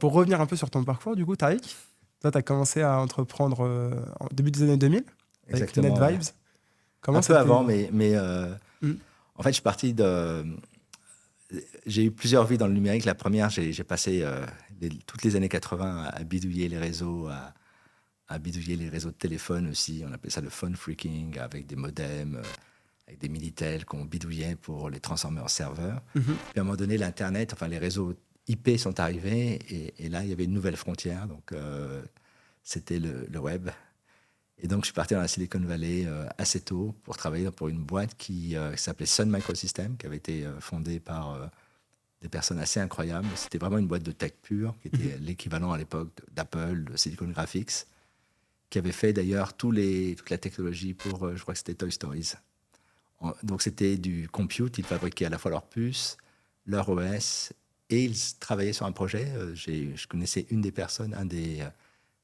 Pour revenir un peu sur ton parcours, du coup, Tariq, toi, tu as commencé à entreprendre en début des années 2000 avec Exactement, ouais. NetVibes. Un Comment peu c'était avant, mais Hmm. en fait, je suis parti de. J'ai eu plusieurs vies dans le numérique. La première, j'ai passé toutes les années 80 à bidouiller les réseaux, à bidouiller les réseaux de téléphone aussi. On appelait ça le phone freaking, avec des modems, avec des Minitel qu'on bidouillait pour les transformer en serveurs. Mhm. Puis à un moment donné, l'Internet, enfin les réseaux IP sont arrivés, et là, il y avait une nouvelle frontière. Donc, c'était le web. Et donc, je suis parti dans la Silicon Valley assez tôt pour travailler pour une boîte qui s'appelait Sun Microsystems, qui avait été fondée par des personnes assez incroyables. C'était vraiment une boîte de tech pure, qui Mhm. était l'équivalent à l'époque d'Apple, de Silicon Graphics, qui avait fait d'ailleurs toute la technologie pour, je crois que c'était Toy Stories. Donc, c'était du compute. Ils fabriquaient à la fois leurs puces, leur OS, et ils travaillaient sur un projet. Je connaissais une des personnes, un des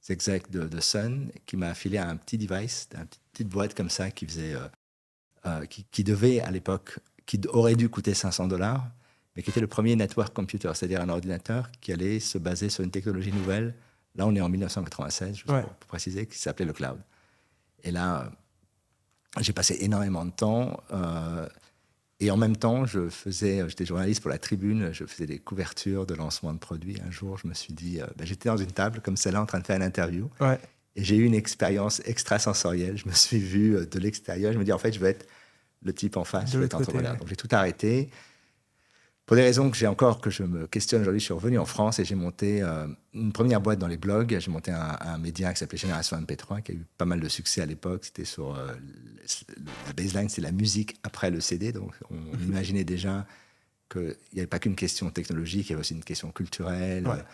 execs de Sun, qui m'a affilié à un petit device, une petite boîte comme ça qui devait à l'époque, qui aurait dû coûter $500, mais qui était le premier network computer, c'est-à-dire un ordinateur qui allait se baser sur une technologie nouvelle. Là, on est en 1996, juste Ouais. pour préciser, qui s'appelait le cloud. Et là, j'ai passé énormément de temps. Et en même temps, j'étais journaliste pour la Tribune, je faisais des couvertures de lancement de produits. Un jour, je me suis dit, j'étais dans une table comme celle-là en train de faire une interview, Ouais. et j'ai eu une expérience extrasensorielle. Je me suis vu de l'extérieur, je me dis, en fait, je veux être le type en face, De je veux être l'autre côté, entrepreneur. ouais. Donc j'ai tout arrêté. Pour des raisons que je me questionne aujourd'hui, je suis revenu en France et j'ai monté une première boîte dans les blogs. J'ai monté un média qui s'appelait Génération MP3, qui a eu pas mal de succès à l'époque. C'était sur la baseline, c'est la musique après le CD. Donc on imaginait déjà qu'il n'y avait pas qu'une question technologique, il y avait aussi une question culturelle, Ouais.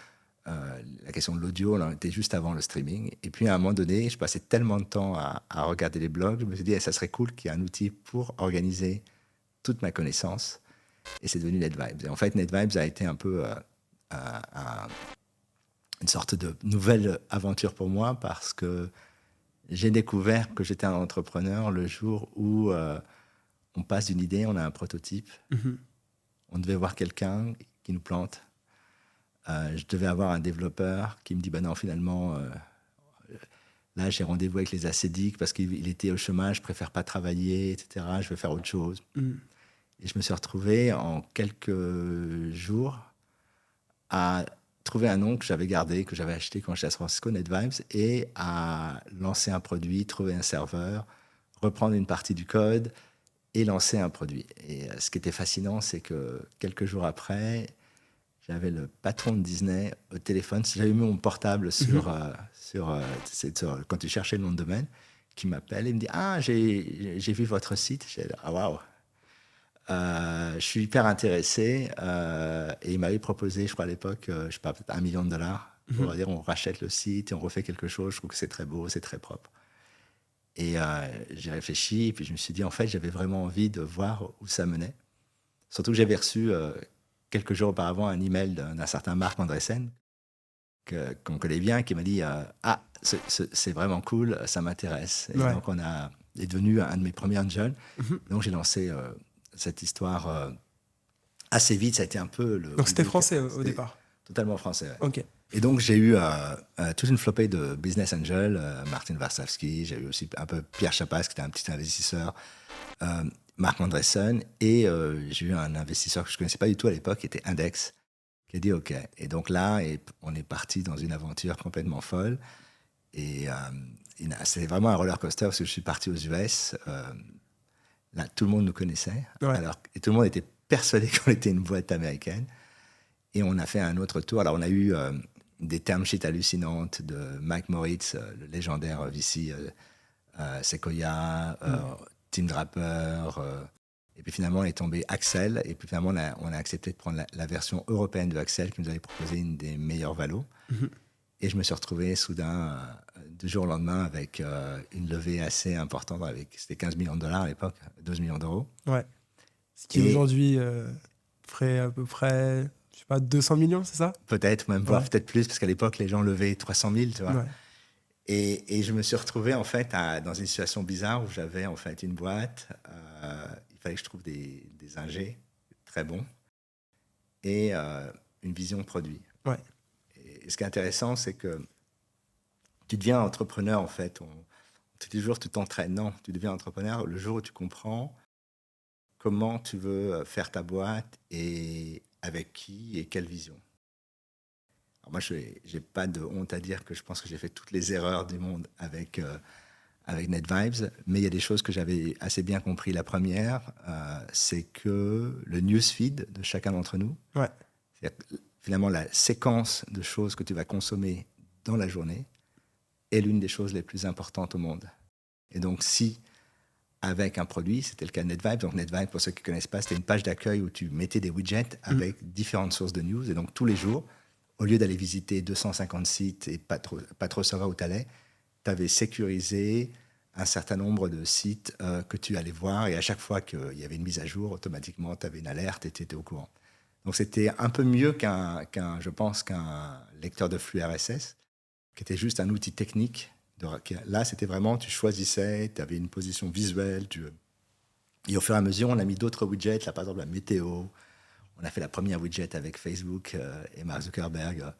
la question de l'audio. On était juste avant le streaming. Et puis à un moment donné, je passais tellement de temps à regarder les blogs, je me suis dit, ça serait cool qu'il y ait un outil pour organiser toute ma connaissance. Et c'est devenu NetVibes. Et en fait, NetVibes a été un peu une sorte de nouvelle aventure pour moi, parce que j'ai découvert que j'étais un entrepreneur le jour où on passe d'une idée, on a un prototype, Mhm. on devait voir quelqu'un qui nous plante. Je devais avoir un développeur qui me dit, bah non, finalement, là, j'ai rendez-vous avec les acédiques parce qu'il était au chômage, je préfère pas travailler, etc. Je veux faire autre chose. Mhm. Et je me suis retrouvé en quelques jours à trouver un nom que j'avais gardé, que j'avais acheté quand j'étais à San Francisco, NetVibes, et à lancer un produit, trouver un serveur, reprendre une partie du code et lancer un produit. Et ce qui était fascinant, c'est que quelques jours après, j'avais le patron de Disney au téléphone. J'avais mis mon portable Mhm. quand tu cherchais le nom de domaine, qui m'appelle et me dit, ah, j'ai vu votre site. J'ai dit, ah, waouh. Je suis hyper intéressé, et il m'avait proposé, je crois à l'époque, je sais pas, peut-être $1 million pour Mhm. dire on rachète le site et on refait quelque chose. Je trouve que c'est très beau, c'est très propre. Et j'ai réfléchi, et puis je me suis dit, en fait, j'avais vraiment envie de voir où ça menait. Surtout que j'avais reçu quelques jours auparavant un email d'un certain Marc Andreessen, qu'on connaît bien, qui m'a dit, ah, c'est vraiment cool, ça m'intéresse. Et Ouais. donc il est devenu un de mes premiers angels. Mhm. Donc j'ai lancé cette histoire assez vite. Ça a été un peu Donc au c'était début, français au c'était départ. totalement français. Ouais. Ok. Et donc j'ai eu toute une flopée de business angels, Martin Varsavsky, j'ai eu aussi un peu Pierre Chapas, qui était un petit investisseur, euh, Marc Andreessen, et j'ai eu un investisseur que je ne connaissais pas du tout à l'époque, qui était Index, qui a dit OK. Et donc là, on est parti dans une aventure complètement folle. Et c'est vraiment un roller coaster, parce que je suis parti aux US. Là, tout le monde nous connaissait. Ouais. Et tout le monde était persuadé qu'on était une boîte américaine. Et on a fait un autre tour. Alors, on a eu des term sheets hallucinantes de Mike Moritz, le légendaire VC, Sequoia, Mhm. Tim Draper. Et puis finalement, on est tombé Axel. Et puis finalement, on a accepté de prendre la version européenne de Axel, qui nous avait proposé une des meilleures valos. Mhm. Et je me suis retrouvé soudain, du jour au lendemain, avec une levée assez importante. C'était $15 millions à l'époque, 12 millions d'euros. Ouais. Ce qui Et aujourd'hui ferait à peu près, je sais pas, 200 millions, c'est ça? peut-être, même voire Ouais. peut-être plus, parce qu'à l'époque, les gens levaient 300 000, tu vois. Ouais. Et je me suis retrouvé, en fait, dans une situation bizarre où j'avais, en fait, une boîte. Il fallait que je trouve des ingés très bons et une vision produit. Ouais. ce qui est intéressant, c'est que tu deviens entrepreneur, en fait. Tous les jours, tu t'entraînes. Non, tu deviens entrepreneur le jour où tu comprends comment tu veux faire ta boîte et avec qui et quelle vision. Alors moi, je n'ai pas de honte à dire que je pense que j'ai fait toutes les erreurs du monde avec NetVibes, mais il y a des choses que j'avais assez bien compris. La première, c'est que le newsfeed de chacun d'entre nous, Ouais. c'est-à-dire finalement la séquence de choses que tu vas consommer dans la journée, est l'une des choses les plus importantes au monde. Et donc, si avec un produit, c'était le cas de NetVibes. Donc NetVibes, pour ceux qui ne connaissent pas, c'était une page d'accueil où tu mettais des widgets avec différentes sources de news. Et donc tous les jours, au lieu d'aller visiter 250 sites et pas trop savoir où tu allais, tu avais sécurisé un certain nombre de sites que tu allais voir. Et à chaque fois qu'il y avait une mise à jour, automatiquement, tu avais une alerte et tu étais au courant. Donc c'était un peu mieux je pense, qu'un lecteur de flux RSS, qui était juste un outil technique. Là, c'était vraiment, tu choisissais, tu avais une position visuelle. Et au fur et à mesure, on a mis d'autres widgets. Là, par exemple, la météo. On a fait la première widget avec Facebook et Mark Zuckerberg.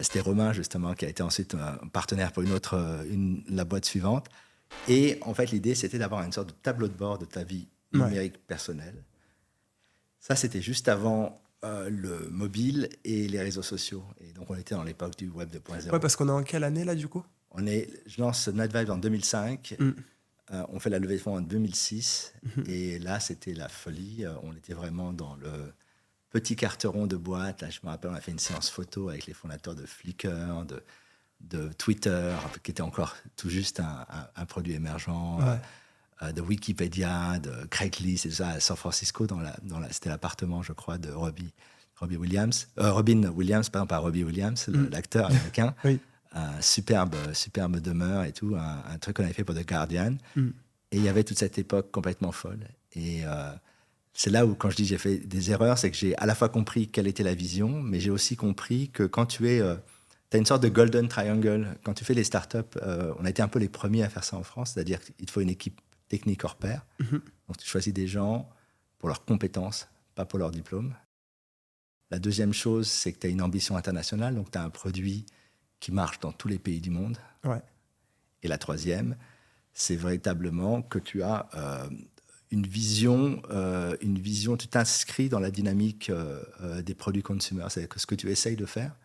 C'était Romain, justement, qui a été ensuite un partenaire pour la boîte suivante. Et en fait, l'idée, c'était d'avoir une sorte de tableau de bord de ta vie numérique personnelle. Ça, c'était juste avant le mobile et les réseaux sociaux. Et donc, on était dans l'époque du Web 2.0. Ouais, parce qu'on est en quelle année, là, du coup? Je lance NetVibes en 2005. On fait la levée de fonds en 2006. Et là, c'était la folie. On était vraiment dans le petit carteron de boîte. Là, je me rappelle, on a fait une séance photo avec les fondateurs de Flickr, de Twitter, qui était encore tout juste un produit émergent, de Wikipédia, de Craigslist, et tout ça, à San Francisco, c'était l'appartement, je crois, de Robin Williams, pardon, pas Robbie Williams, l'acteur américain. Oui. Superbe demeure et tout, un truc qu'on avait fait pour The Guardian. Et il y avait toute cette époque complètement folle. Et c'est là où, quand je dis j'ai fait des erreurs, c'est que j'ai à la fois compris quelle était la vision, mais j'ai aussi compris que quand tu as une sorte de golden triangle. Quand tu fais les startups, on a été un peu les premiers à faire ça en France, c'est-à-dire qu'il te faut une équipe technique hors pair. Donc tu choisis des gens pour leurs compétences, pas pour leur diplôme. La deuxième chose, c'est que tu as une ambition internationale, donc tu as un produit qui marche dans tous les pays du monde. Ouais. Et la troisième, c'est véritablement que tu as une vision, tu t'inscris dans la dynamique des produits consumer. C'est-à-dire que ce que tu essayes de faire,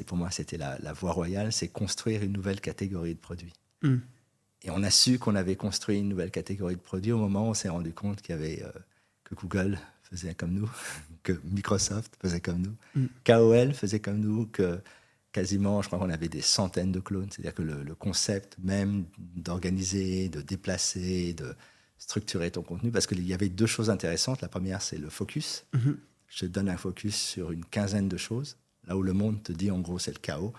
pour moi, c'était la voie royale, c'est construire une nouvelle catégorie de produits. Et on a su qu'on avait construit une nouvelle catégorie de produits au moment où on s'est rendu compte qu'il y avait que Google faisait comme nous, que Microsoft faisait comme nous, KOL faisait comme nous, que quasiment, je crois qu'on avait des centaines de clones. C'est-à-dire que le concept même d'organiser, de déplacer, de structurer ton contenu, parce qu'il y avait deux choses intéressantes. La première, c'est le focus. Je te donne un focus sur une quinzaine de choses, là où le monde te dit, en gros, c'est le chaos,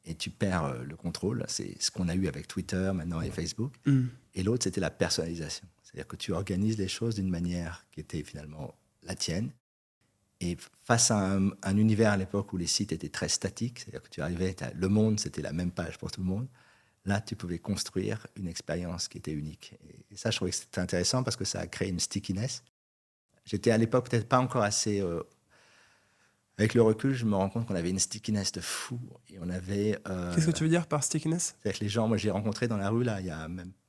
et tu perds le contrôle. C'est ce qu'on a eu avec Twitter maintenant et Facebook. Et l'autre, c'était la personnalisation. C'est-à-dire que tu organises les choses d'une manière qui était finalement la tienne. Et face à un univers à l'époque où les sites étaient très statiques, c'est-à-dire que tu arrivais, le monde, c'était la même page pour tout le monde, là, tu pouvais construire une expérience qui était unique. Et ça, je trouvais que c'était intéressant parce que ça a créé une stickiness. J'étais à l'époque peut-être pas encore assez... avec le recul, je me rends compte qu'on avait une stickiness de fou. Et on avait... Qu'est-ce que tu veux dire par stickiness? C'est-à-dire que les gens, moi j'ai rencontré dans la rue, là,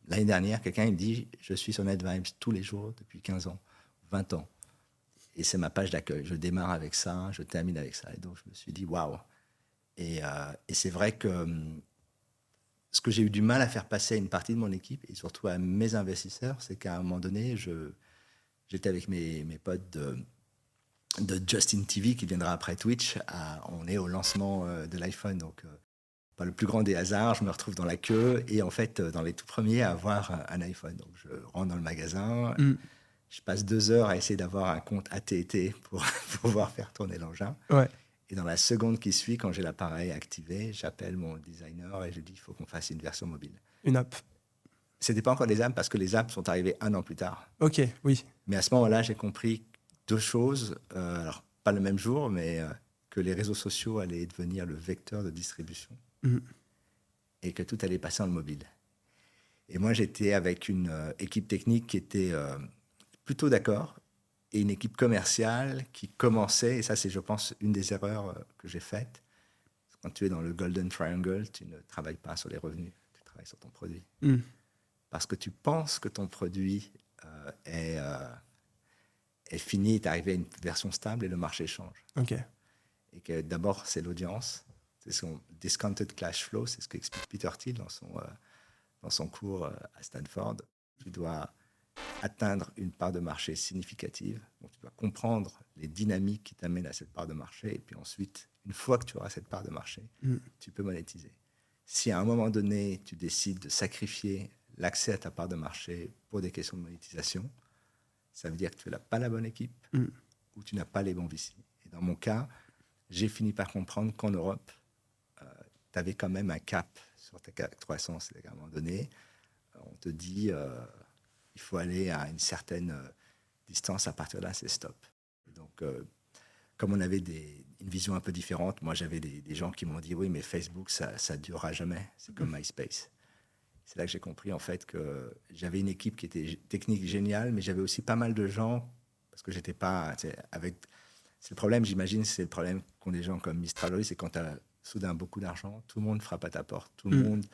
l'année dernière, quelqu'un il dit « Je suis sur NetVibes tous les jours depuis 15 ans, 20 ans. » Et c'est ma page d'accueil. Je démarre avec ça, je termine avec ça. Et donc, je me suis dit, waouh. Et c'est vrai que ce que j'ai eu du mal à faire passer à une partie de mon équipe, et surtout à mes investisseurs, c'est qu'à un moment donné, j'étais avec mes potes de Justin TV, qui viendra après Twitch. On est au lancement de l'iPhone. Donc, par le plus grand des hasards, je me retrouve dans la queue. Et en fait, dans les tout premiers à avoir un iPhone. Donc, je rentre dans le magasin. Je passe 2 heures à essayer d'avoir un compte AT&T pour pouvoir faire tourner l'engin. Ouais. Et dans la seconde qui suit, quand j'ai l'appareil activé, j'appelle mon designer et je lui dis qu'il faut qu'on fasse une version mobile. Une app. Ce n'était pas encore des apps parce que les apps sont arrivées 1 an plus tard. Ok, oui. Mais à ce moment-là, j'ai compris 2 choses. Alors, pas le même jour, mais que les réseaux sociaux allaient devenir le vecteur de distribution et que tout allait passer en mobile. Et moi, j'étais avec une équipe technique qui était... plutôt d'accord, et une équipe commerciale qui commençait, et ça c'est je pense une des erreurs que j'ai faites, quand tu es dans le Golden Triangle, tu ne travailles pas sur les revenus, tu travailles sur ton produit. Parce que tu penses que ton produit est fini, est arrivé à une version stable et le marché change. Ok. Et que d'abord, c'est l'audience. C'est son discounted cash flow, c'est ce qu'explique Peter Thiel dans son cours à Stanford. Tu dois atteindre une part de marché significative. Donc, tu dois comprendre les dynamiques qui t'amènent à cette part de marché. Et puis ensuite, une fois que tu auras cette part de marché, tu peux monétiser. Si à un moment donné, tu décides de sacrifier l'accès à ta part de marché pour des questions de monétisation, ça veut dire que tu n'as pas la bonne équipe ou tu n'as pas les bons VC. Et dans mon cas, j'ai fini par comprendre qu'en Europe, tu avais quand même un cap sur ta croissance. À un moment donné, on te dit il faut aller à une certaine distance, à partir de là, c'est stop. Et donc, comme on avait une vision un peu différente, moi j'avais des gens qui m'ont dit oui, mais Facebook, ça ne durera jamais. C'est comme MySpace. C'est là que j'ai compris en fait que j'avais une équipe qui était technique géniale, mais j'avais aussi pas mal de gens, parce que j'étais pas avec. C'est le problème, j'imagine, c'est le problème qu'ont des gens comme Mistral, c'est quand tu as soudain beaucoup d'argent, tout le monde frappe à ta porte, tout le monde.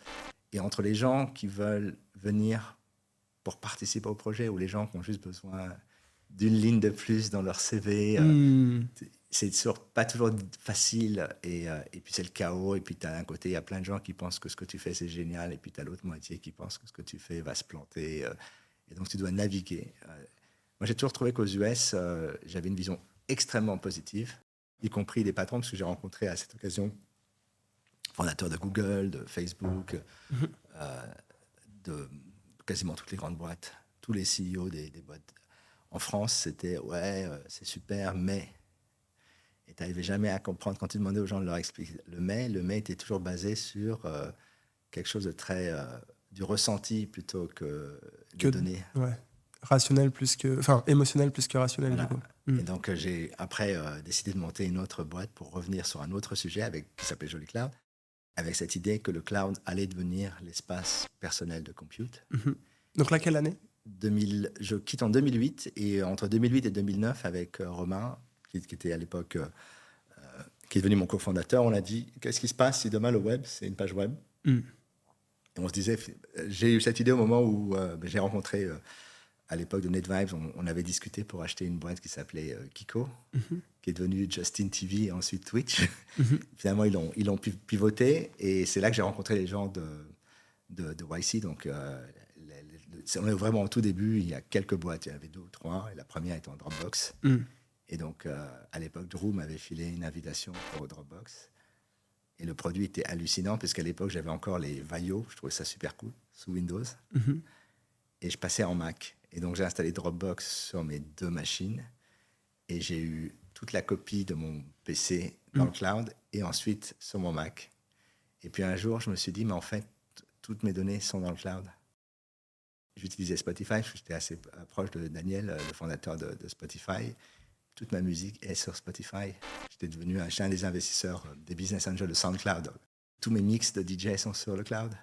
Et entre les gens qui veulent venir pour participer au projet ou les gens qui ont juste besoin d'une ligne de plus dans leur CV, c'est pas toujours facile. Et puis c'est le chaos. Et puis tu as d'un côté, il y a plein de gens qui pensent que ce que tu fais, c'est génial. Et puis tu as l'autre moitié qui pense que ce que tu fais va se planter. Et donc tu dois naviguer. Moi, j'ai toujours trouvé qu'aux US, j'avais une vision extrêmement positive, y compris des patrons, parce que j'ai rencontré à cette occasion fondateurs de Google, de Facebook, de quasiment toutes les grandes boîtes, tous les CEO des boîtes. En France, c'était ouais, c'est super, mais. Et tu n'arrivais jamais à comprendre. Quand tu demandais aux gens de leur expliquer le mais était toujours basé sur quelque chose de très. Du ressenti plutôt que des données. Ouais. Rationnel plus que. Enfin, émotionnel plus que rationnel, Voilà. du coup. Et donc, j'ai après décidé de monter une autre boîte pour revenir sur un autre sujet qui s'appelait Jolly Cloud, avec cette idée que le cloud allait devenir l'espace personnel de compute. Donc là, quelle année ? Je quitte en 2008, et entre 2008 et 2009, avec Romain, qui était à l'époque, qui est devenu mon cofondateur, on a dit, qu'est-ce qui se passe si demain le web, c'est une page web ? Et on se disait, j'ai eu cette idée au moment où j'ai rencontré, à l'époque de NetVibes, on avait discuté pour acheter une boîte qui s'appelait Kiko, qui est devenue Justin TV et ensuite Twitch. Finalement, ils l'ont pivoté, et c'est là que j'ai rencontré les gens de YC. Donc, on est vraiment au tout début, il y a quelques boîtes, il y en avait 2 ou 3, et la première était en Dropbox. Et donc, à l'époque, Drew m'avait filé une invitation pour Dropbox. Et le produit était hallucinant, puisqu'à l'époque, j'avais encore les Vaio, je trouvais ça super cool, sous Windows. Et je passais en Mac. Et donc, j'ai installé Dropbox sur mes 2 machines. Et j'ai eu toute la copie de mon PC dans le cloud, et ensuite sur mon Mac. Et puis un jour, je me suis dit, mais en fait, toutes mes données sont dans le cloud. J'utilisais Spotify, parce que j'étais assez proche de Daniel, le fondateur de Spotify. Toute ma musique est sur Spotify. J'étais un des investisseurs des business angels de SoundCloud. Tous mes mix de DJ sont sur le cloud.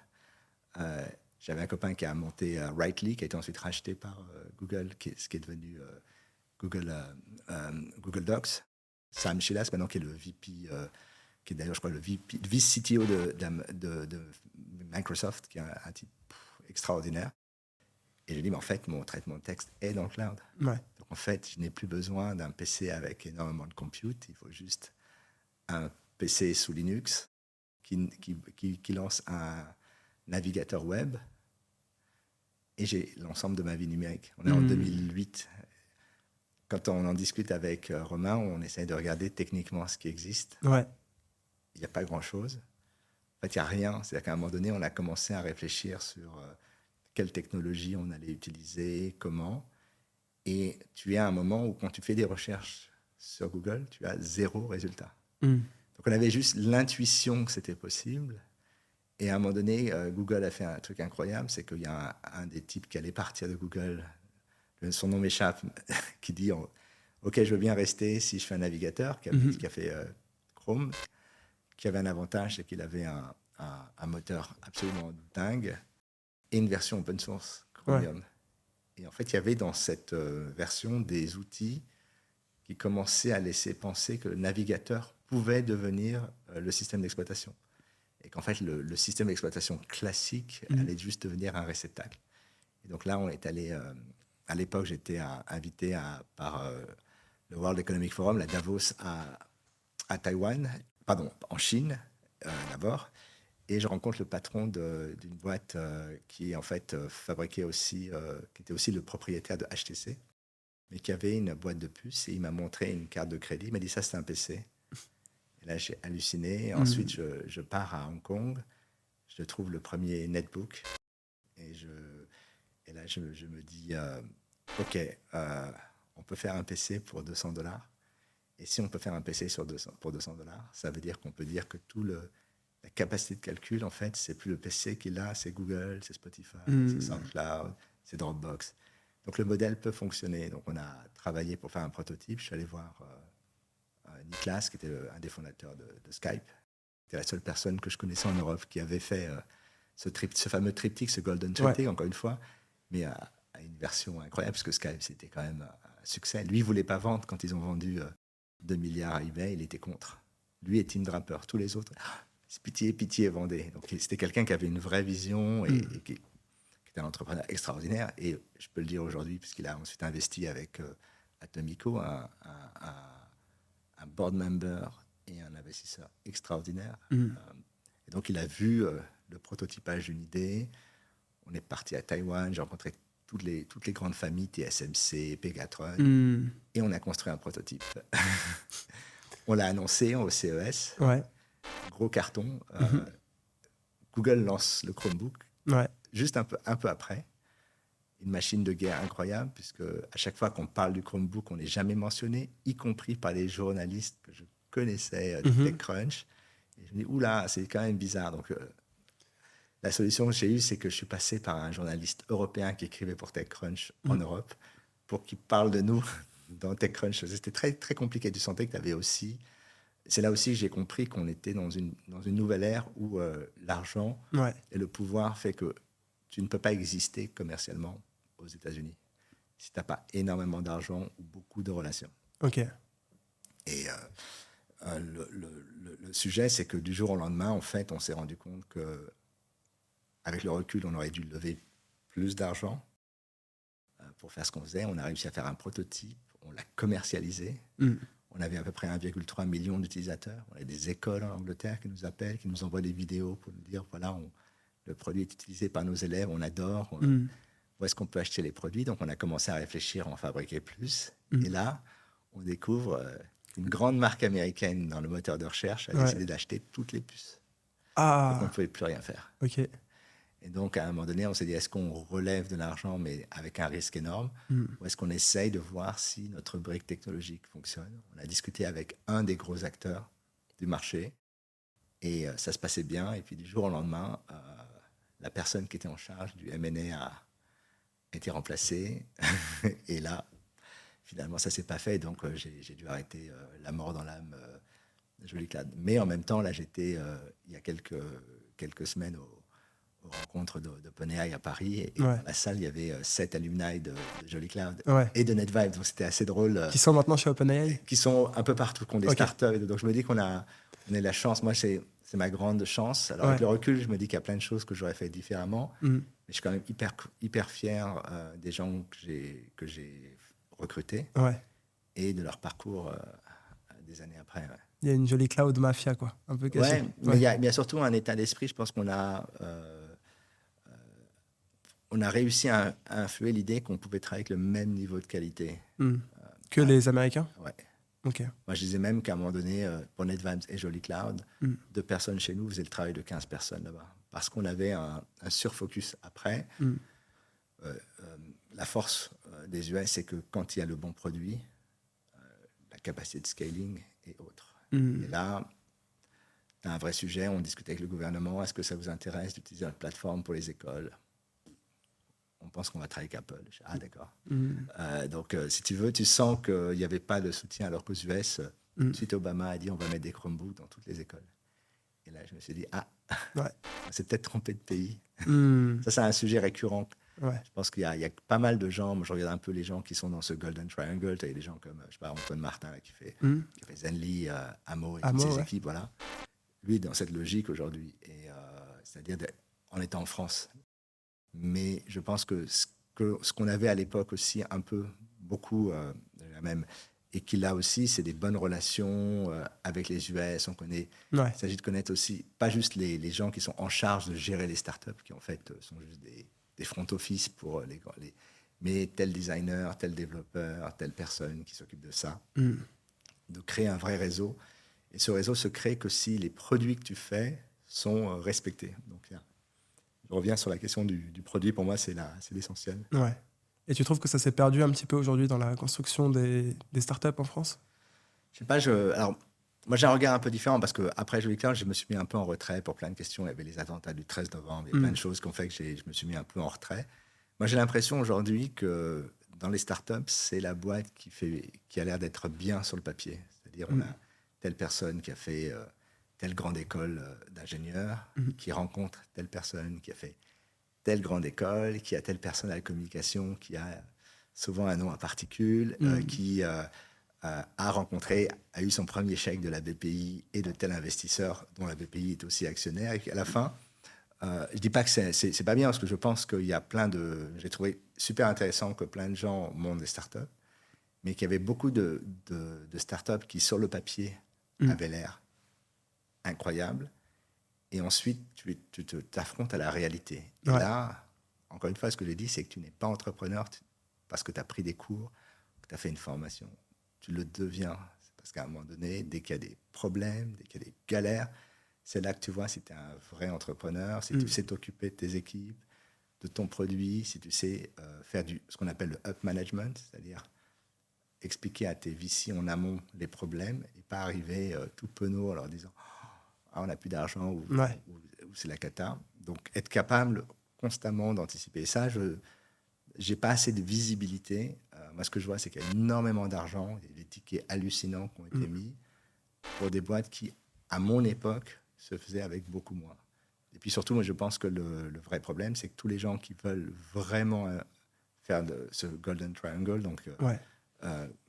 J'avais un copain qui a monté Rightly, qui a été ensuite racheté par Google, ce qui est devenu Google Docs. Sam Chilas, maintenant, qui est le VP, qui est d'ailleurs, je crois, le vice-CTO de Microsoft, qui est un type extraordinaire. Et j'ai dit, mais en fait, mon traitement de texte est dans le cloud. Ouais. Donc, en fait, je n'ai plus besoin d'un PC avec énormément de compute. Il faut juste un PC sous Linux qui lance un navigateur web. Et j'ai l'ensemble de ma vie numérique. On est en 2008. Quand on en discute avec Romain, on essaie de regarder techniquement ce qui existe. Ouais. Il n'y a pas grand-chose. En fait, il n'y a rien. C'est-à-dire qu'à un moment donné, on a commencé à réfléchir sur quelle technologie on allait utiliser, comment. Et tu es à un moment où, quand tu fais des recherches sur Google, tu as 0 résultat. Donc, on avait juste l'intuition que c'était possible. Et à un moment donné, Google a fait un truc incroyable, c'est qu'il y a un des types qui allait partir de Google, son nom m'échappe, qui dit « Ok, je veux bien rester si je fais un navigateur », qui a fait Chrome, qui avait un avantage, c'est qu'il avait un moteur absolument dingue et une version open source, Chromium. Ouais. Et en fait, il y avait dans cette version des outils qui commençaient à laisser penser que le navigateur pouvait devenir le système d'exploitation. Et qu'en fait, le système d'exploitation classique allait juste devenir un réceptacle. Et donc là, on est allé... à l'époque, j'étais invité par le World Economic Forum, la Davos, à Taïwan, pardon, en Chine, d'abord. Et je rencontre le patron d'une boîte qui, en fait, fabriquait aussi... qui était aussi le propriétaire de HTC, mais qui avait une boîte de puces. Et il m'a montré une carte de crédit. Il m'a dit, ça, c'est un PC. Et là, j'ai halluciné. Et ensuite, je pars à Hong Kong. Je trouve le premier netbook. Et là, je me dis, OK, on peut faire un PC pour $200. Et si on peut faire un PC pour $200, ça veut dire qu'on peut dire que la capacité de calcul, en fait, c'est plus le PC qu'il a, c'est Google, c'est Spotify, c'est SoundCloud, c'est Dropbox. Donc le modèle peut fonctionner. Donc on a travaillé pour faire un prototype. Je suis allé voir Niklas, qui était un des fondateurs de Skype. C'était la seule personne que je connaissais en Europe qui avait fait ce fameux triptyque, ce Golden Triptych, encore une fois, mais à une version incroyable, parce que Skype, c'était quand même un succès. Lui, il ne voulait pas vendre quand ils ont vendu 2 milliards à eBay, il était contre. Lui et Tim Draper, tous les autres, pitié, pitié, vendez. Donc c'était quelqu'un qui avait une vraie vision et qui était un entrepreneur extraordinaire. Et je peux le dire aujourd'hui, puisqu'il a ensuite investi avec Atomico, un board member et un investisseur extraordinaire. Et donc il a vu le prototypage d'une idée. On est parti à Taïwan, j'ai rencontré toutes les grandes familles, TSMC, Pegatron, et on a construit un prototype. On l'a annoncé au CES, gros carton. Google lance le Chromebook, juste un peu après. Une machine de guerre incroyable, puisque à chaque fois qu'on parle du Chromebook, on n'est jamais mentionné, y compris par les journalistes que je connaissais de TechCrunch. Et je me dis, oula, c'est quand même bizarre. Donc, la solution que j'ai eue, c'est que je suis passé par un journaliste européen qui écrivait pour TechCrunch en Europe, pour qu'il parle de nous dans TechCrunch. C'était très, très compliqué. Tu sentais que tu avais aussi... C'est là aussi que j'ai compris qu'on était dans une nouvelle ère où l'argent et le pouvoir fait que tu ne peux pas exister commercialement aux États-Unis si tu n'as pas énormément d'argent ou beaucoup de relations. OK. Et le sujet, c'est que du jour au lendemain, en fait, on s'est rendu compte que avec le recul, on aurait dû lever plus d'argent pour faire ce qu'on faisait. On a réussi à faire un prototype, on l'a commercialisé. On avait à peu près 1,3 million d'utilisateurs. On a des écoles en Angleterre qui nous appellent, qui nous envoient des vidéos pour nous dire, voilà, le produit est utilisé par nos élèves, on adore. Où est-ce qu'on peut acheter les produits? Donc, on a commencé à réfléchir à en fabriquer plus. Et là, on découvre qu'une grande marque américaine dans le moteur de recherche a décidé d'acheter toutes les puces. Donc, on ne pouvait plus rien faire. OK. Et donc, à un moment donné, on s'est dit, est-ce qu'on relève de l'argent, mais avec un risque énorme, ou est-ce qu'on essaye de voir si notre brique technologique fonctionne? On a discuté avec un des gros acteurs du marché, et ça se passait bien. Et puis, du jour au lendemain, la personne qui était en charge du M&A a été remplacée. Et là, finalement, ça ne s'est pas fait. Donc, j'ai dû arrêter la mort dans l'âme de Joli Cloud. Mais en même temps, là, j'étais il y a quelques semaines aux rencontres d'OpenAI à Paris. Et dans la salle, il y avait 7 alumni de Joli Cloud et de NetVibe. Donc, c'était assez drôle. Qui sont maintenant chez OpenAI? Qui sont un peu partout, qui ont des startups. Donc, je me dis qu'on a la chance. Moi, c'est ma grande chance. Alors, avec le recul, je me dis qu'il y a plein de choses que j'aurais fait différemment. Mais je suis quand même hyper fier des gens que j'ai recrutés et de leur parcours des années après. Il y a une jolie cloud mafia, quoi. Un peu cachée. Mais il y a surtout un état d'esprit. Je pense qu'on a réussi à influer l'idée qu'on pouvait travailler avec le même niveau de qualité. Que les Américains? Ouais. OK. Moi, je disais même qu'à un moment donné, pour NetVibes et Joli Cloud, 2 personnes chez nous faisaient le travail de 15 personnes là-bas. Parce qu'on avait un surfocus après. La force des US, c'est que quand il y a le bon produit, la capacité de scaling est autre. Et là, tu as un vrai sujet. On discute avec le gouvernement. Est-ce que ça vous intéresse d'utiliser notre plateforme pour les écoles? On pense qu'on va travailler avec Apple. Ah, d'accord. Donc, si tu veux, tu sens qu'il n'y avait pas de soutien, alors qu'aux US, tout de suite, Obama a dit on va mettre des Chromebooks dans toutes les écoles. Et là, je me suis dit, c'est peut-être trompé de pays. Ça, c'est un sujet récurrent. Ouais. Je pense qu'il y a pas mal de gens, moi je regarde un peu les gens qui sont dans ce Golden Triangle, tu as des gens comme, je sais pas, Antoine Martin là, qui fait Zenly, Amo et toutes Amo, ses ouais. équipes, voilà. Lui est dans cette logique aujourd'hui, et c'est-à-dire en étant en France. Mais je pense que ce qu'on avait à l'époque aussi un peu, beaucoup, même, et qu'il a aussi, c'est des bonnes relations avec les US. Ouais. Il s'agit de connaître aussi, pas juste les gens qui sont en charge de gérer les startups, qui en fait sont juste des front office pour mais tel designer, tel développeur, telle personne qui s'occupe de ça, de créer un vrai réseau. Et ce réseau se crée que si les produits que tu fais sont respectés. Donc, je reviens sur la question du produit. Pour moi, c'est l'essentiel. Ouais. Et tu trouves que ça s'est perdu un petit peu aujourd'hui dans la construction des startups en France? Je sais pas, alors, moi, j'ai un regard un peu différent parce qu'après Joli Cloud, je me suis mis un peu en retrait pour plein de questions. Il y avait les attentats du 13 novembre, il y a plein de choses qui ont fait que je me suis mis un peu en retrait. Moi, j'ai l'impression aujourd'hui que dans les startups, c'est la boîte qui a l'air d'être bien sur le papier. C'est-à-dire, on a telle personne qui a fait telle grande école d'ingénieur, qui rencontre telle personne qui a fait telle grande école, qui a telle personne à la communication, qui a souvent un nom à particules, qui a eu son premier chèque de la BPI et de tel investisseur dont la BPI est aussi actionnaire, et qu'à la fin, je dis pas que c'est pas bien, parce que je pense qu'il y a j'ai trouvé super intéressant que plein de gens montent des startups, mais qu'il y avait beaucoup de startups qui, sur le papier, avaient l'air incroyables, et ensuite, tu t'affrontes à la réalité. Et Ouais. là, encore une fois, ce que j'ai dit, c'est que tu n'es pas entrepreneur parce que tu as pris des cours, que tu as fait une formation. Tu le deviens. C'est parce qu'à un moment donné, dès qu'il y a des problèmes, dès qu'il y a des galères, c'est là que tu vois si tu es un vrai entrepreneur, si tu sais t'occuper de tes équipes, de ton produit, si tu sais faire ce qu'on appelle le up management, c'est-à-dire expliquer à tes VC en amont les problèmes et pas arriver tout penaud en leur disant on n'a plus d'argent ou c'est la cata. Donc être capable constamment d'anticiper ça, je n'ai pas assez de visibilité. Moi, ce que je vois, c'est qu'il y a énormément d'argent, il y a des tickets hallucinants qui ont été mis pour des boîtes qui, à mon époque, se faisaient avec beaucoup moins. Et puis surtout, moi, je pense que le vrai problème, c'est que tous les gens qui veulent vraiment faire ce Golden Triangle, donc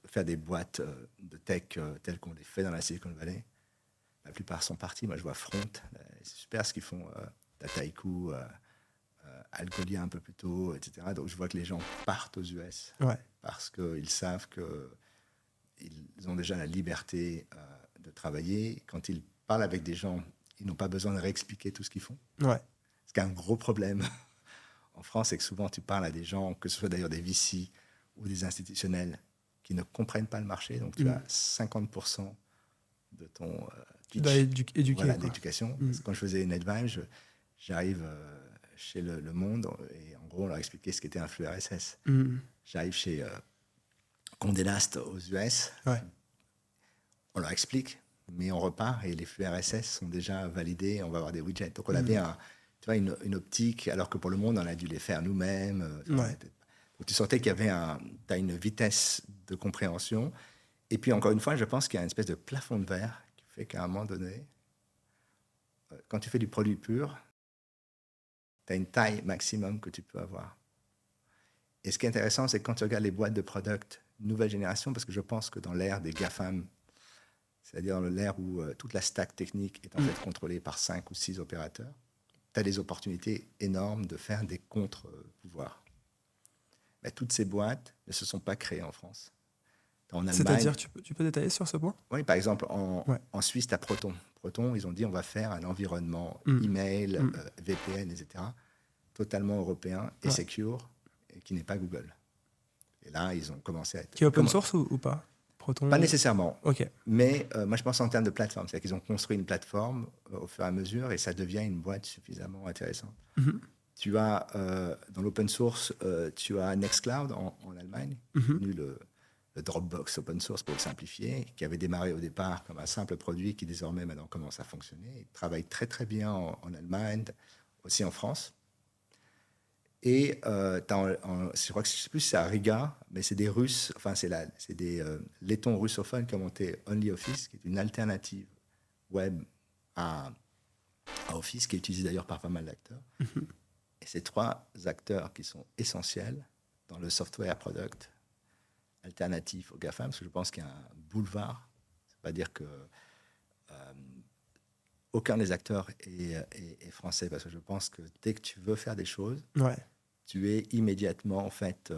faire des boîtes de tech telles qu'on les fait dans la Silicon Valley, la plupart sont partis. Moi, je vois Front, c'est super ce qu'ils font, Dataiku, Algolia un peu plus tôt, etc. Donc, je vois que les gens partent aux US parce qu'ils savent qu'ils ont déjà la liberté de travailler. Quand ils parlent avec des gens, ils n'ont pas besoin de réexpliquer tout ce qu'ils font. Ouais. Ce qui est un gros problème en France, c'est que souvent, tu parles à des gens, que ce soit d'ailleurs des VC ou des institutionnels, qui ne comprennent pas le marché. Donc, tu as 50% de ton pitch, éduquer, d'éducation. Quand je faisais NetVime, j'arrive chez le Monde et en gros, on leur expliquait ce qu'était un flux RSS. J'arrive chez Condé Nast aux US, on leur explique, mais on repart et les flux RSS sont déjà validés, on va avoir des widgets. Donc on avait une optique, alors que pour le Monde, on a dû les faire nous-mêmes. Donc tu sentais qu'il y avait t'as une vitesse de compréhension. Et puis, encore une fois, je pense qu'il y a une espèce de plafond de verre qui fait qu'à un moment donné, quand tu fais du produit pur, tu as une taille maximum que tu peux avoir. Et ce qui est intéressant, c'est que quand tu regardes les boîtes de product nouvelle génération, parce que je pense que dans l'ère des GAFAM, c'est-à-dire dans l'ère où toute la stack technique est en fait contrôlée par 5 ou 6 opérateurs, tu as des opportunités énormes de faire des contre-pouvoirs. Mais toutes ces boîtes ne se sont pas créées en France. C'est-à-dire, tu peux détailler sur ce point? Oui, par exemple, en Suisse, tu as Proton. Proton, ils ont dit on va faire un environnement email, VPN, etc., totalement européen et secure, et qui n'est pas Google. Et là, ils ont commencé à être... Qui est open source ou pas? Proton? Pas nécessairement. Ok. Mais moi, je pense en termes de plateforme. C'est-à-dire qu'ils ont construit une plateforme au fur et à mesure et ça devient une boîte suffisamment intéressante. Tu as, dans l'open source, tu as Nextcloud en Allemagne, devenu le Dropbox open source pour le simplifier, qui avait démarré au départ comme un simple produit qui désormais maintenant commence à fonctionner. Il travaille très très bien en Allemagne, aussi en France. Et je crois que je sais plus si c'est à Riga, mais c'est des Russes, enfin c'est des lettons russophones qui ont monté OnlyOffice, qui est une alternative web à Office, qui est utilisée d'ailleurs par pas mal d'acteurs. Et ces 3 acteurs qui sont essentiels dans le software product alternatif aux GAFAM, parce que je pense qu'il y a un boulevard. Ça ne veut pas dire que aucun des acteurs est français, parce que je pense que dès que tu veux faire des choses, Ouais. tu es immédiatement, en fait,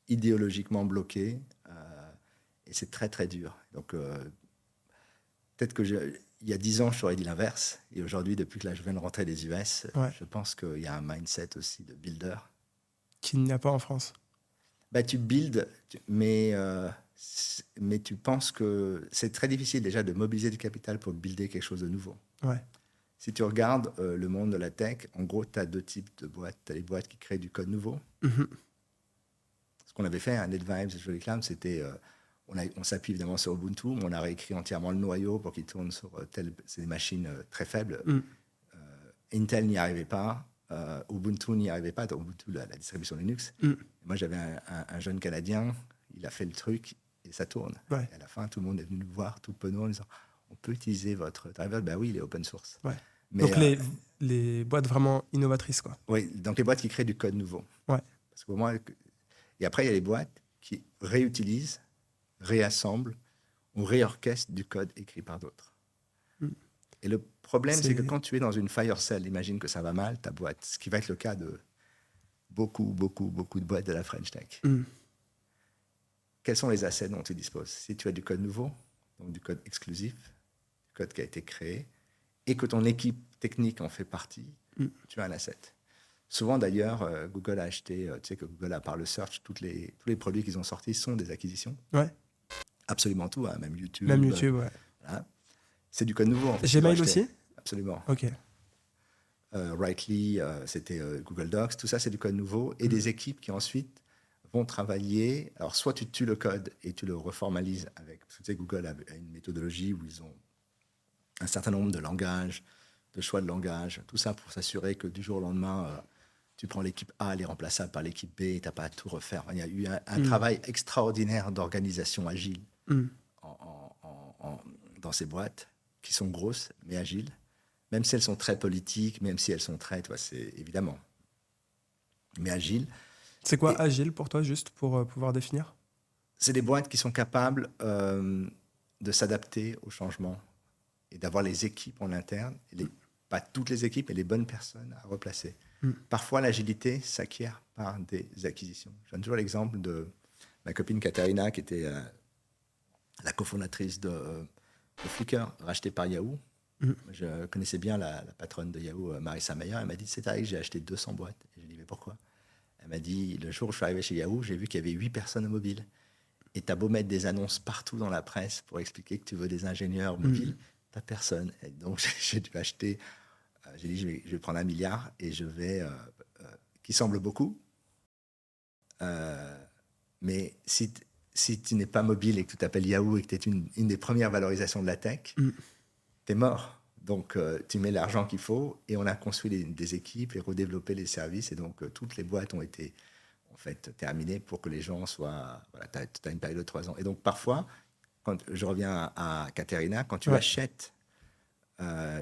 idéologiquement bloqué, et c'est très, très dur. Donc, peut-être que il y a 10 ans, je t'aurais dit l'inverse, et aujourd'hui, depuis que là, je viens de rentrer des US, Ouais. je pense qu'il y a un mindset aussi de builder. Qu'il n'y a pas en France. Bah, tu builds, mais tu penses que c'est très difficile déjà de mobiliser du capital pour builder quelque chose de nouveau. Ouais. Si tu regardes le monde de la tech, en gros, tu as 2 types de boîtes. Tu as les boîtes qui créent du code nouveau. Mhm. Ce qu'on avait fait à NetVibes et Jolly Cloud, c'était on s'appuie évidemment sur Ubuntu, mais on a réécrit entièrement le noyau pour qu'il tourne sur c'est des machines très faibles. Mm. Intel n'y arrivait pas, Ubuntu n'y arrivait pas, donc Ubuntu, la distribution Linux. Mm. Moi, j'avais un jeune Canadien, il a fait le truc et ça tourne. Ouais. Et à la fin, tout le monde est venu nous voir, tout penaud, en disant on peut utiliser votre driver. Ben oui, il est open source. Ouais. Mais, Donc les boîtes vraiment innovatrices, quoi. oui, donc les boîtes qui créent du code nouveau. Ouais. Parce que pour moi, et après, il y a les boîtes qui réutilisent, réassemblent ou réorchestrent du code écrit par d'autres. Mm. Et le problème, c'est que quand tu es dans une fire sale, imagine que ça va mal, ta boîte, ce qui va être le cas de beaucoup de boîtes de la French Tech. Mm. Quels sont les assets dont tu disposes? Si tu as du code nouveau, donc du code exclusif, du code qui a été créé, et que ton équipe technique en fait partie, tu as un asset. Souvent d'ailleurs, Google a acheté, tu sais que Google a par le search, tous les produits qu'ils ont sortis sont des acquisitions. Ouais. Absolument tout, hein, même YouTube. Même YouTube, ouais. Voilà. C'est du code nouveau. En fait, Gmail aussi? Absolument. Ok. Writely, c'était Google Docs, tout ça c'est du code nouveau, et des équipes qui ensuite vont travailler. Alors soit tu tues le code et tu le reformalises avec, parce que tu sais, Google a une méthodologie où ils ont un certain nombre de langages, de choix de langage, tout ça pour s'assurer que du jour au lendemain, tu prends l'équipe A, elle est remplaçable par l'équipe B, et tu n'as pas à tout refaire. Il y a eu un travail extraordinaire d'organisation agile dans ces boîtes qui sont grosses mais agiles, même si elles sont très politiques, même si elles sont très, tu vois, c'est évidemment, mais agiles. C'est quoi agile pour toi, juste pour pouvoir définir? C'est des boîtes qui sont capables de s'adapter aux changements et d'avoir les équipes en interne, pas toutes les équipes, mais les bonnes personnes à replacer. Parfois, l'agilité s'acquiert par des acquisitions. Je donne toujours l'exemple de ma copine Katharina, qui était la cofondatrice de Flickr, rachetée par Yahoo. Je connaissais bien la patronne de Yahoo, Marissa Mayer. Elle m'a dit, c'est vrai que j'ai acheté 200 boîtes. Et je lui ai dit, mais pourquoi? Elle m'a dit, le jour où je suis arrivé chez Yahoo, j'ai vu qu'il y avait 8 personnes mobiles. Et tu as beau mettre des annonces partout dans la presse pour expliquer que tu veux des ingénieurs mobiles, tu n'as personne. Et donc, j'ai dû acheter, j'ai dit, je vais prendre 1 milliard et je vais, qui semble beaucoup. Mais si tu n'es pas mobile et que tu t'appelles Yahoo et que tu es une des premières valorisations de la tech, tu es mort. Donc, tu mets l'argent qu'il faut et on a construit des équipes et redéveloppé les services. Et donc, toutes les boîtes ont été en fait terminées pour que les gens soient... Voilà, tu as une période de 3 ans. Et donc, parfois, quand je reviens à Katharina, quand tu achètes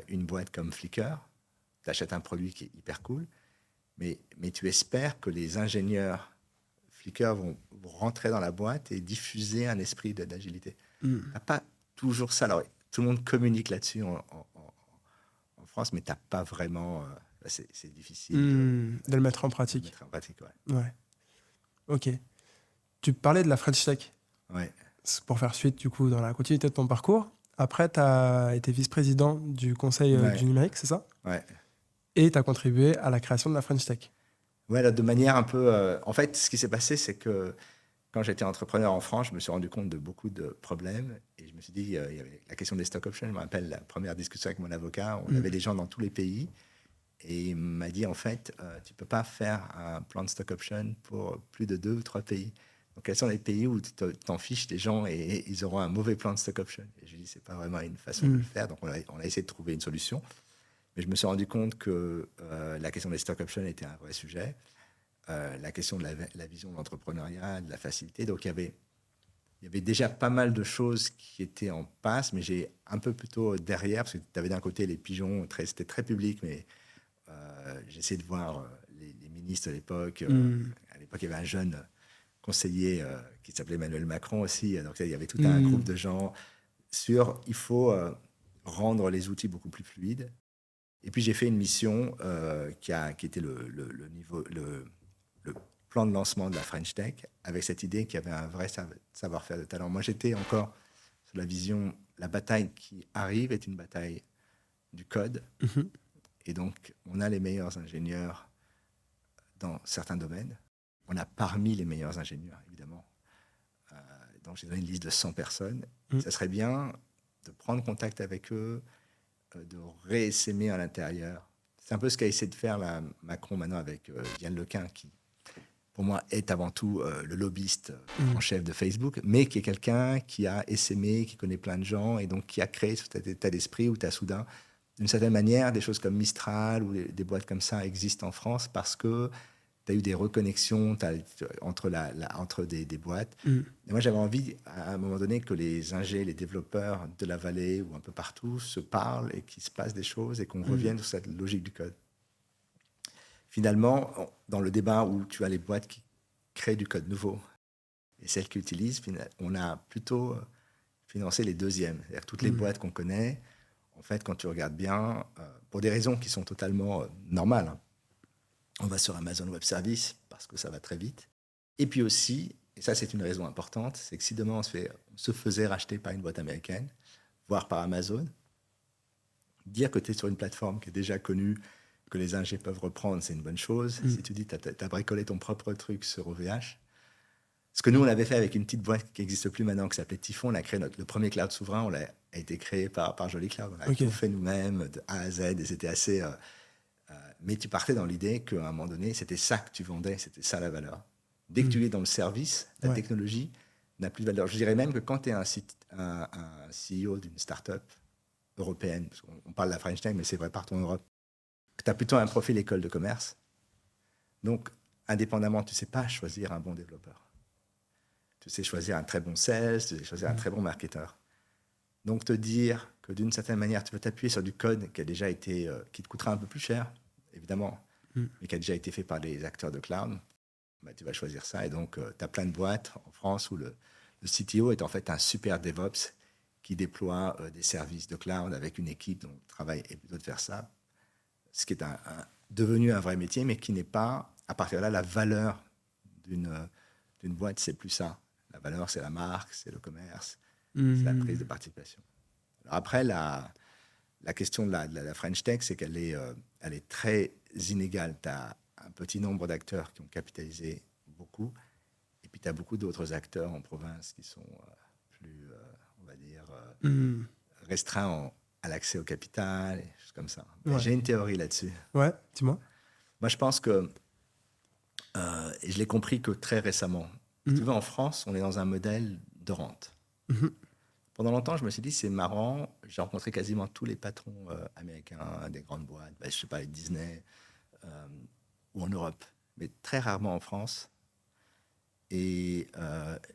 une boîte comme Flickr, tu achètes un produit qui est hyper cool, mais tu espères que les ingénieurs Flickr vont rentrer dans la boîte et diffuser un esprit d'agilité. Tu n'as pas toujours ça. Alors, tout le monde communique là-dessus en France, mais tu n'as pas vraiment... c'est difficile de le mettre en pratique. Ouais. Ok. Tu parlais de la French Tech. Ouais. Pour faire suite, du coup, dans la continuité de ton parcours. Après, tu as été vice-président du Conseil du numérique, c'est ça? Ouais. Et tu as contribué à la création de la French Tech. Ouais, de manière un peu... en fait, ce qui s'est passé, c'est que quand j'étais entrepreneur en France, je me suis rendu compte de beaucoup de problèmes. Et je me suis dit, il y avait la question des stock options. Je me rappelle la première discussion avec mon avocat. On avait des gens dans tous les pays. Et il m'a dit, en fait, tu ne peux pas faire un plan de stock option pour plus de 2 ou 3 pays. Donc, quels sont les pays où tu t'en fiches des gens et ils auront un mauvais plan de stock option? Et je lui ai dit, ce n'est pas vraiment une façon de le faire. Donc, on a essayé de trouver une solution. Mais je me suis rendu compte que la question des stock options était un vrai sujet. La question de la vision de l'entrepreneuriat, de la facilité. Donc, il y avait déjà pas mal de choses qui étaient en passe, mais j'ai un peu plutôt derrière, parce que tu avais d'un côté les pigeons, c'était très public, mais j'ai essayé de voir ministre de l'époque. À l'époque, il y avait un jeune conseiller qui s'appelait Emmanuel Macron aussi. Donc, il y avait tout un groupe de gens sur il faut rendre les outils beaucoup plus fluides. Et puis, j'ai fait une mission qui était le plan de lancement de la French Tech, avec cette idée qu'il y avait un vrai savoir-faire de talent. Moi, j'étais encore sur la vision, la bataille qui arrive est une bataille du code. Et donc, on a les meilleurs ingénieurs dans certains domaines. On a parmi les meilleurs ingénieurs, évidemment. Donc, j'ai donné une liste de 100 personnes. Ça serait bien de prendre contact avec eux, de réessaimer à l'intérieur. C'est un peu ce qu'a essayé de faire Macron maintenant avec Yann Lequin, qui, pour moi, est avant tout le lobbyiste en chef de Facebook, mais qui est quelqu'un qui a essaimé, qui connaît plein de gens, et donc qui a créé cet état d'esprit où tu as soudain, d'une certaine manière, des choses comme Mistral ou des boîtes comme ça existent en France parce que tu as eu des reconnexions entre des boîtes. Et moi, j'avais envie, à un moment donné, que les ingés, les développeurs de la vallée ou un peu partout se parlent et qu'il se passe des choses et qu'on revienne sur cette logique du code. Finalement, dans le débat où tu as les boîtes qui créent du code nouveau et celles qui utilisent, on a plutôt financé les deuxièmes. C'est-à-dire toutes les boîtes qu'on connaît, en fait, quand tu regardes bien, pour des raisons qui sont totalement normales, hein, on va sur Amazon Web Services parce que ça va très vite. Et puis aussi, et ça c'est une raison importante, c'est que si demain on se faisait racheter par une boîte américaine, voire par Amazon, dire que tu es sur une plateforme qui est déjà connue, que les ingés peuvent reprendre, c'est une bonne chose. Si tu dis que tu as bricolé ton propre truc sur OVH, ce que nous on avait fait avec une petite boîte qui n'existe plus maintenant, qui s'appelait Typhon, on a créé le premier cloud souverain, a été créé par Jolly Cloud. On a tout fait nous-mêmes, de A à Z, et c'était assez... mais tu partais dans l'idée qu'à un moment donné, c'était ça que tu vendais, c'était ça la valeur. Dès que tu es dans le service, la technologie n'a plus de valeur. Je dirais même que quand tu es un CEO d'une start-up européenne, parce qu'on parle de la French Tech, mais c'est vrai partout en Europe, tu as plutôt un profil école de commerce. Donc, indépendamment, tu ne sais pas choisir un bon développeur. Tu sais choisir un très bon sales, tu sais choisir un très bon marketeur. Donc, te dire que d'une certaine manière, tu peux t'appuyer sur du code qui a déjà été, qui te coûtera un peu plus cher, évidemment, mais qui a déjà été fait par des acteurs de cloud, bah, tu vas choisir ça. Et donc, tu as plein de boîtes en France où le CTO est en fait un super DevOps qui déploie des services de cloud avec une équipe dont le travail est plutôt de faire ça, ce qui est devenu un vrai métier, mais qui n'est pas, à partir de là, la valeur d'une boîte, c'est plus ça. La valeur, c'est la marque, c'est le commerce, c'est la prise de participation. Alors après, la question de la French Tech, c'est qu'elle elle est très inégale. Tu as un petit nombre d'acteurs qui ont capitalisé beaucoup, et puis tu as beaucoup d'autres acteurs en province qui sont plus, on va dire, restreints à l'accès au capital, et choses comme ça. J'ai une théorie là-dessus. Ouais, dis-moi. Moi, je pense que, et je l'ai compris que très récemment, si tu veux, en France, on est dans un modèle de rente. Pendant longtemps, je me suis dit, c'est marrant, j'ai rencontré quasiment tous les patrons américains des grandes boîtes, je ne sais pas, Disney, ou en Europe, mais très rarement en France. Et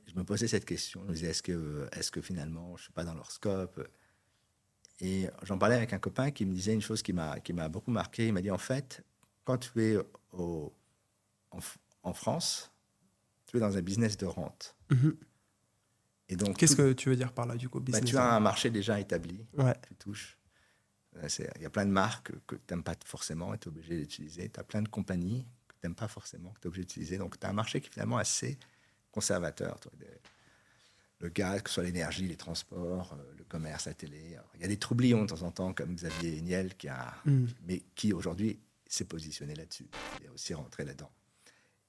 je me posais cette question, je me disais, est-ce que finalement, je ne suis pas dans leur scope? Et j'en parlais avec un copain qui me disait une chose qui m'a beaucoup marqué. Il m'a dit, en fait, quand tu es en France, tu es dans un business de rente. Et donc, qu'est-ce que tu veux dire par là, du coup, business? Tu as un marché déjà établi, tu touches. Il y a plein de marques que tu n'aimes pas forcément et tu es obligé d'utiliser. Tu as plein de compagnies que tu n'aimes pas forcément, que tu es obligé d'utiliser. Donc, tu as un marché qui est finalement assez conservateur. Le gaz, que ce soit l'énergie, les transports, le commerce, la télé. Alors, il y a des troublions de temps en temps, comme Xavier Niel, mais qui aujourd'hui s'est positionné là-dessus. Il est aussi rentré là-dedans.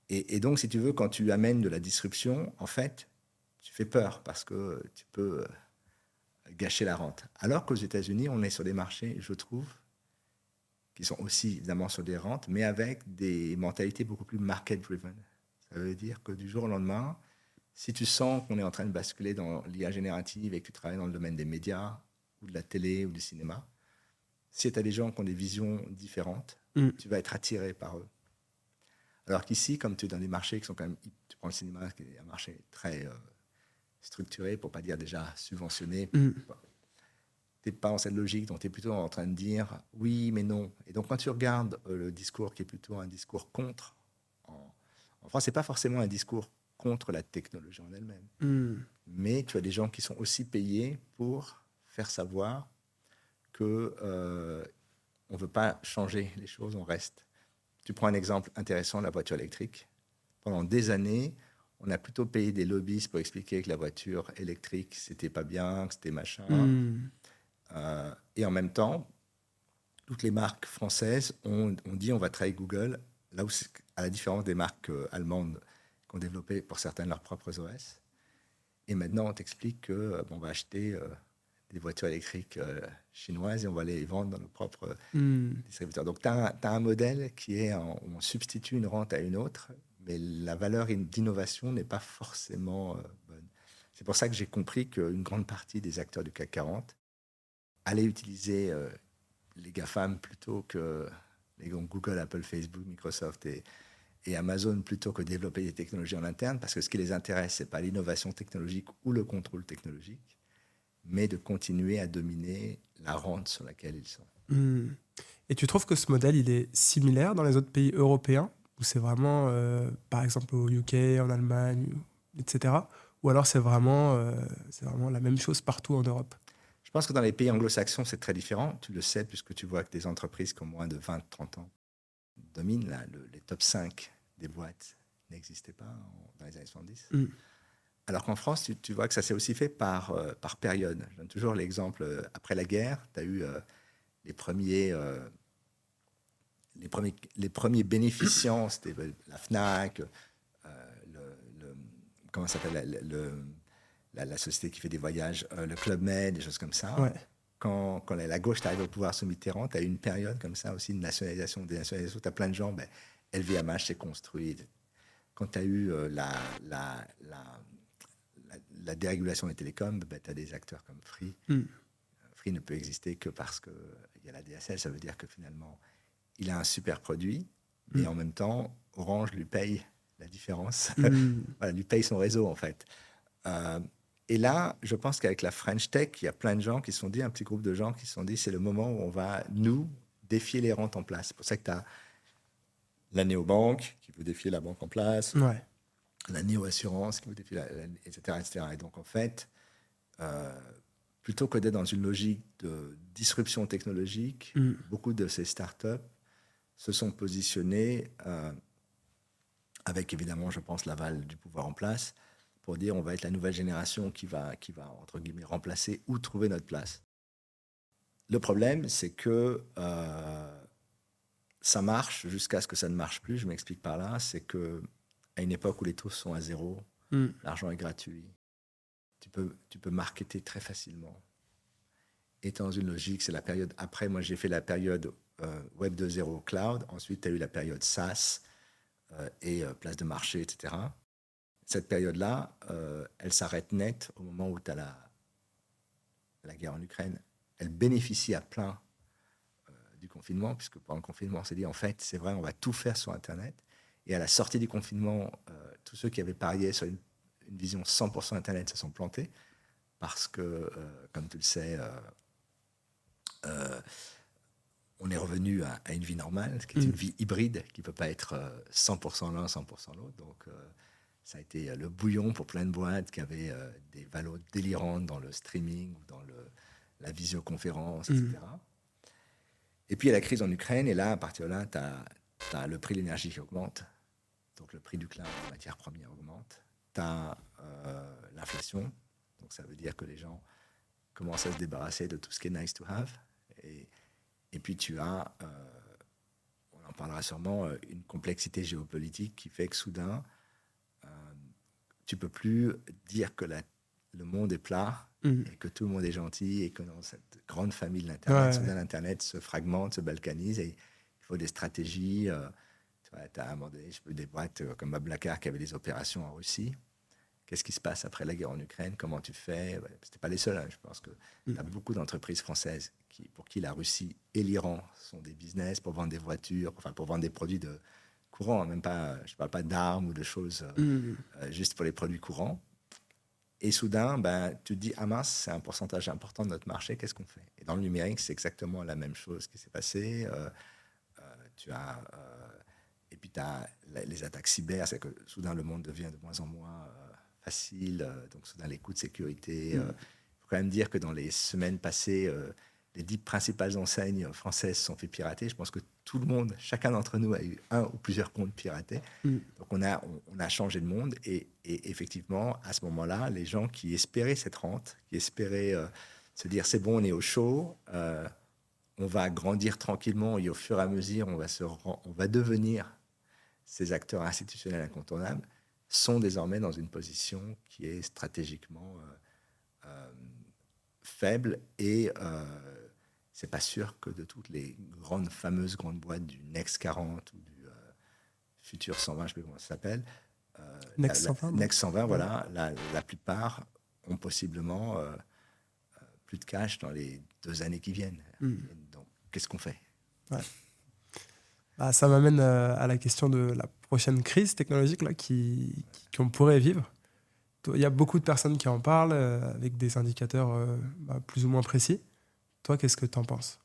Et donc, si tu veux, quand tu amènes de la disruption, en fait, tu fais peur parce que tu peux gâcher la rente. Alors qu'aux États-Unis, on est sur des marchés, je trouve, qui sont aussi évidemment sur des rentes, mais avec des mentalités beaucoup plus market-driven. Ça veut dire que du jour au lendemain, si tu sens qu'on est en train de basculer dans l'IA générative et que tu travailles dans le domaine des médias ou de la télé ou du cinéma, si tu as des gens qui ont des visions différentes, tu vas être attiré par eux. Alors qu'ici, comme tu es dans des marchés qui sont quand même... Tu prends le cinéma, qui est un marché très structuré, pour ne pas dire déjà subventionné. Tu n'es pas dans cette logique, donc tu es plutôt en train de dire oui, mais non. Et donc quand tu regardes le discours qui est plutôt un discours contre En France, ce n'est pas forcément un discours contre la technologie en elle-même. Mais tu as des gens qui sont aussi payés pour faire savoir que on ne veut pas changer les choses, on reste. Tu prends un exemple intéressant, la voiture électrique. Pendant des années, on a plutôt payé des lobbyistes pour expliquer que la voiture électrique, c'était pas bien, que c'était machin. Et en même temps, toutes les marques françaises ont dit on va travailler avec Google, là où, à la différence des marques allemandes qui ont développé pour certaines leurs propres OS. Et maintenant, on t'explique qu'on va acheter des voitures électriques chinoises et on va les vendre dans nos propres distributeurs. Donc, tu as un modèle qui est, on substitue une rente à une autre, mais la valeur d'innovation n'est pas forcément bonne. C'est pour ça que j'ai compris qu'une grande partie des acteurs du CAC 40 allaient utiliser les GAFAM plutôt que Google, Apple, Facebook, Microsoft et Amazon plutôt que développer des technologies en interne, parce que ce qui les intéresse, ce n'est pas l'innovation technologique ou le contrôle technologique, mais de continuer à dominer la rente sur laquelle ils sont. Et tu trouves que ce modèle, il est similaire dans les autres pays européens, ou c'est vraiment, par exemple, au UK, en Allemagne, etc. Ou alors c'est vraiment la même chose partout en Europe? Je pense que dans les pays anglo-saxons, c'est très différent. Tu le sais, puisque tu vois que des entreprises qui ont moins de 20-30 ans dominent. Là, les top 5 des boîtes n'existaient pas dans les années 70. Alors qu'en France, tu vois que ça s'est aussi fait par période. Je donne toujours l'exemple, après la guerre, tu as eu les premiers bénéficiants, c'était la FNAC, comment ça s'appelle, la société qui fait des voyages, le Club Med, des choses comme ça. Ouais. Quand la gauche est arrivée au pouvoir sous Mitterrand, tu as eu une période comme ça aussi, de nationalisation, dénationalisation. Tu as plein de gens, LVMH s'est construit. Quand tu as eu la dérégulation des télécoms, tu as des acteurs comme Free. Free ne peut exister que parce qu'il y a la DSL. Ça veut dire que finalement, il a un super produit, mais en même temps, Orange lui paye la différence. Voilà, lui paye son réseau, en fait. Et là, je pense qu'avec la French Tech, il y a plein de gens qui se sont dit, un petit groupe de gens qui se sont dit, c'est le moment où on va, nous, défier les rentes en place. C'est pour ça que tu as la néobanque qui veut défier la banque en place, la néo-assurance qui veut défier etc., etc. Et donc, en fait, plutôt que d'être dans une logique de disruption technologique, beaucoup de ces startups se sont positionnés avec, évidemment, je pense, l'aval du pouvoir en place, pour dire on va être la nouvelle génération qui va entre guillemets, remplacer ou trouver notre place. Le problème, c'est que ça marche jusqu'à ce que ça ne marche plus. Je m'explique par là. C'est qu'à une époque où les taux sont à zéro, l'argent est gratuit, tu peux marketer très facilement. Et dans une logique, c'est la période après. Moi, j'ai fait la période Web 2.0 Cloud. Ensuite, tu as eu la période SaaS et place de marché, etc. Cette période-là, elle s'arrête net au moment où tu as la guerre en Ukraine. Elle bénéficie à plein du confinement, puisque pendant le confinement, on s'est dit, en fait, c'est vrai, on va tout faire sur Internet. Et à la sortie du confinement, tous ceux qui avaient parié sur une vision 100% Internet se sont plantés, parce que, comme tu le sais, on est revenu à une vie normale, qui est une vie hybride, qui ne peut pas être 100% l'un, 100% l'autre. Donc, ça a été le bouillon pour plein de boîtes qui avaient des valeurs délirantes dans le streaming ou dans la visioconférence, etc. Et puis, il y a la crise en Ukraine. Et là, à partir de là, tu as le prix de l'énergie qui augmente. Donc, le prix du cloud en matière première augmente. Tu as l'inflation. Donc, ça veut dire que les gens commencent à se débarrasser de tout ce qui est nice to have. Et puis, tu as, on en parlera sûrement, une complexité géopolitique qui fait que soudain, tu ne peux plus dire que le monde est plat et que tout le monde est gentil et que dans cette grande famille de l'Internet, soudain l'Internet se fragmente, se balkanise et il faut des stratégies. Tu as à un moment donné, des boîtes comme Blablacar qui avaient des opérations en Russie. Qu'est-ce qui se passe après la guerre en Ukraine? Comment tu fais? Ce n'était pas les seuls. Hein. Je pense qu'il y a beaucoup d'entreprises françaises pour qui la Russie et l'Iran sont des business pour vendre des voitures, enfin pour vendre des produits courants. Même pas, je ne parle pas d'armes ou de choses juste pour les produits courants. Et soudain, tu te dis, ah mince, c'est un pourcentage important de notre marché, qu'est-ce qu'on fait? Et dans le numérique, c'est exactement la même chose qui s'est passée. puis tu as les attaques cyber, c'est que soudain le monde devient de moins en moins facile, donc soudain les coûts de sécurité. Il faut quand même dire que dans les semaines passées, les 10 principales enseignes françaises se sont fait pirater. Je pense que tout le monde, chacun d'entre nous a eu un ou plusieurs comptes piratés. Donc on a changé de monde et effectivement, à ce moment-là, les gens qui espéraient cette rente, qui espéraient se dire c'est bon, on est au chaud, on va grandir tranquillement et au fur et à mesure, on va devenir ces acteurs institutionnels incontournables, sont désormais dans une position qui est stratégiquement faible et c'est pas sûr que de toutes les fameuses grandes boîtes du Next 40 ou du Futur 120, je ne sais plus comment ça s'appelle, Next 120, Next 120, voilà, la plupart ont possiblement plus de cash dans les 2 années qui viennent. Donc, qu'est-ce qu'on fait? Ouais. Bah, ça m'amène à la question de la prochaine crise technologique là, qu'on pourrait vivre. Il y a beaucoup de personnes qui en parlent avec des indicateurs plus ou moins précis. Toi, qu'est-ce que tu en penses?